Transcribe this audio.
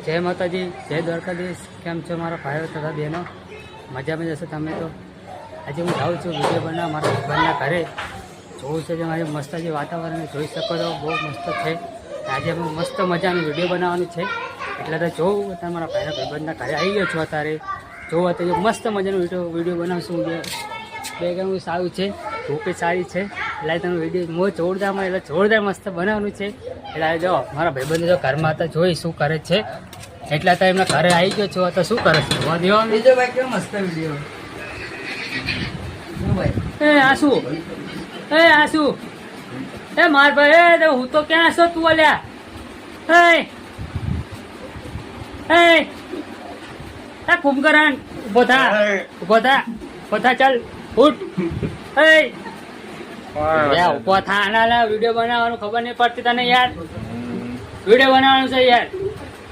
જય માતાજી, જય દ્વારકાધીશ. કેમ છો મારા ભાઈઓ તથા બહેનો? મજામાં જશો તમે તો? આજે હું જાઉં છું વિડીયો બનાવવા મારા ભાઈના ઘરે. જોવું છે જે મારી મસ્ત જે વાતાવરણ જોઈ શકો છો, બહુ મસ્ત છે. આજે અમે મસ્ત મજાનું વિડીયો બનાવવાનું છે, એટલે તો જોવું અત્યારે મારા ભાઈના ભાઈબંધના ઘરે આવી ગયો છું. અત્યારે જોવું અત્યારે મસ્ત મજાનું વિડીયો બનાવશું. બેકગ્રાઉન્ડ સારું છે, ધૂપે સારી છે, એટલે તમે વિડીયો બહુ જોરદારમાં એટલે જોરદાર મસ્ત બનાવવાનું છે. એટલે જો મારા ભાઈબંધ જો ઘરમાં હતા, જોઈ શું કરે છે. એટલે તો એમના ઘરે આવી ગયો છું. તો શું કરે છે બીજો ભાઈ કેવો મસ્ત વિડીયો. એ આસુ, એ આસુ, એ માર ભાઈ, હું તો ક્યાં છો તું? અલ્યા એ કુંભકરણ, ઉભો થા, ઉભો થા, ઉભો થા, ચાલ ઉઠ. ઉભો થા, આના વિડીયો બનાવવાનું ખબર નહીં પડતી તને યાર. વિડીયો બનાવવાનું છે યાર.